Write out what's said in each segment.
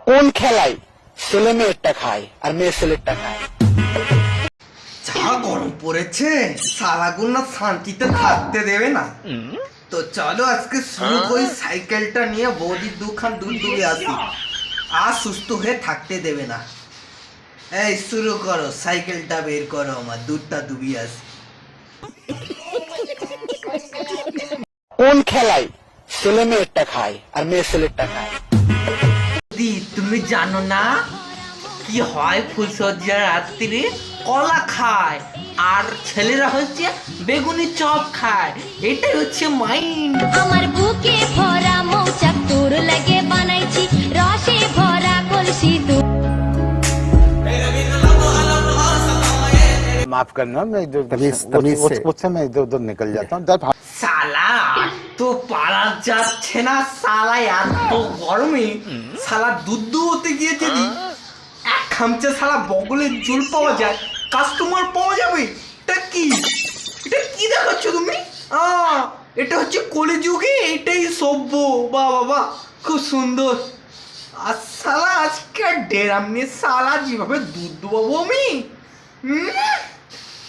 কোন খেলায় ছেলে মেয়েরটা খায় আর মেয়ে ছেলেরটা খায়? যা গরম পড়েছে, সারাগুলো শান্তিতে থাকতে দেবে না। তো চলো আজকে শুরু করি, সাইকেলটা নিয়ে বৌদির দুখান দুধ দুবে আসি, আর সুস্থ হয়ে থাকতে দেবে না। এই শুরু করো, সাইকেলটা বের করো, আমার দুধটা ডুবিয়ে আসি। কোন খেলায় ছেলে মেয়েরটা খায় আর মেয়ে ছেলেরটা খায়? দি তুমি জানো না কি হয় ফুলসজ্জার রাত্রিরে? কলা খায় আর ছেলেরা হচ্ছে বেগুনি চপ খায়। এটাই হচ্ছে মাইন্ড। আমার বুকে ভরা মৌচাক তোর লাগে বানাইছি, রসে ভরা কলসি দুধ। माफ करना, मैं इधर मुझसे मैं इधर उधर निकल जाता हूँ। শালা তো পারা যাচ্ছে না, শালা এত গরমে শালা দুধ হতে গিয়ে যদি এক খামচে শালা বগলের জল পাওয়া যায়, কাস্টমার পাওয়া যাবে। এটা কি, এটা কি দেখাচ্ছ তুমি? এটা হচ্ছে কলিযুগে এটাই সভ্য। বাহ বাবা, খুব সুন্দর। আর শালা আজকে ডেরাম নিয়ে শালা যেভাবে দুধ দুবাবো আমি,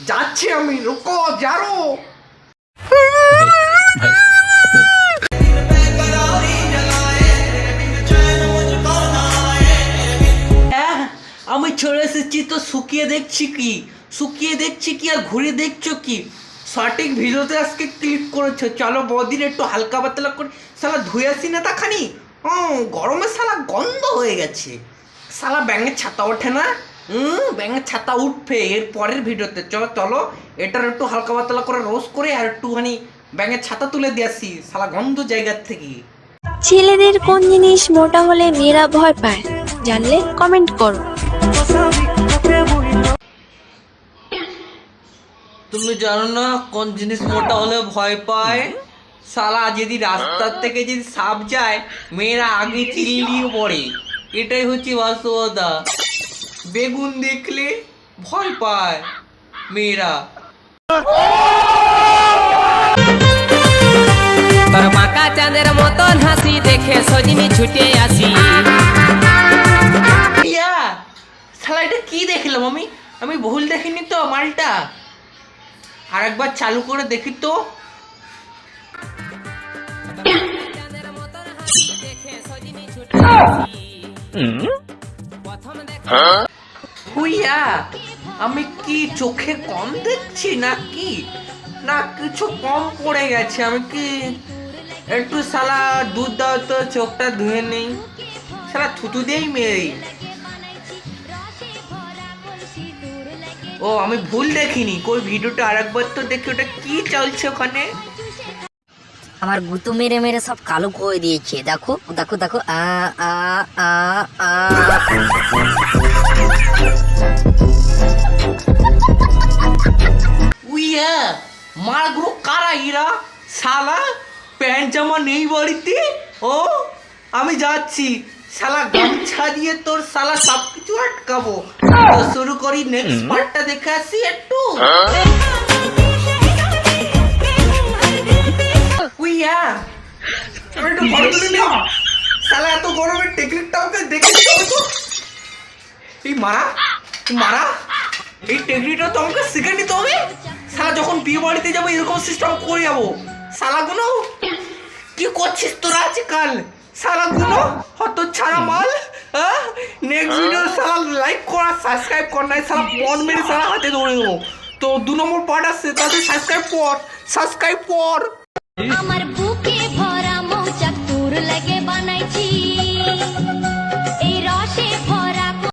যাচ্ছি আমি, রোকো যারো। আমি চলে এসেছি তো শুকিয়ে দেখছি কি, শুকিয়ে দেখছি কি আর ঘুরে দেখছো কি? সঠিক ভিডিওতে আজকে ক্লিক করেছো। চলো বদিন একটু হালকা পাতলা করে শালা ধুয়ে আসি না তাখানি। গরমে শালা গন্ধ হয়ে গেছে। শালা ব্যাঙের ছাতা ওঠে না? ব্যাঙের ছাতা উঠবে এর পরের ভিডিওতে। চলো চলো এটার একটু হালকা পাতলা করে রোস্ট করে আর একটুখানি ব্যাঙের ছাতা তুলে দিয়ে আসি শালা গন্ধ জায়গার থেকে। ছেলেদের কোন জিনিস মোটা হলে মেয়েরা ভয় পায়, জানলে কমেন্ট করো। তুমি জানো না কোন জিনিস মোটা হলে ভয় পায়? শালা যদি রাস্তার থেকে যদি সাপ যায়, মেয়েরা আগে চিল্লিয়ে পড়ে। এটাই হচ্ছে বাস্তবতা। বেগুন দেখলে ভয় পায় মেয়েরা। তোর বাঁকা চাঁদের মতন হাসি দেখে সজনি ছুটে আসি। ইয়া শালা এটা কি দেখলাম আমি? আমি ভুল দেখিনি তো মালটা? আরেকবার চালু করে দেখি তো। চাঁদের মতন হাসি দেখে সজনি ছুটে আসি। প্রথম দেখা হুইয়া, আমি কি চোখে কম দেখছি নাকি, না কিছু কম পড়ে গেছে? আমি কি একটু শালা দুধ দাও তো, চোখটা ধুয়ে নেই। শালা থুতু দিয়েই মেরে। ও আমি ভুল দেখিনি, কই ভিডিওটা আরেকবার তো দেখি ওটা কি চলছে ওখানে। আমার গুঁতো মেরে মেরে সব কালো করে দিয়েছে। দেখো দেখো দেখো, আ আ আ আ। উইয়া মারগুলো কারা এরা? শালা প্যান্ট জামা নেই বাড়িতে। ও আমি যাচ্ছি, শালা গামছা দিয়ে তোর শালা সব কিছু আটকাবো। তো শুরু করি, নেক্সট পার্টটা দেখে আসি একটু। উইয়া আমি একটু ঘর তুলে নি, শালা এত গরমের টেকনিকটা ওকে দেখে নিতে হবে তো। এই মারা মারা, এই টেকনিকটা তো আমাকে শিখে নিতে হবে। শালা যখন বিয়ে বাড়িতে যাবো এরকম সিস্টেম করে যাবো। শালাগুলো কি করছিস তোরা আজকাল? শালাগুলো হত ছাড়া মাল। নেক্সট ভিডিও শালা লাইক কর, সাবস্ক্রাইব কর, নাই শালা পন মেরে শালা হাতে দৌড়ে দেবো। তো 2 নম্বর পার্ট আসছে, তাতে সাবস্ক্রাইব কর। আমার বুকে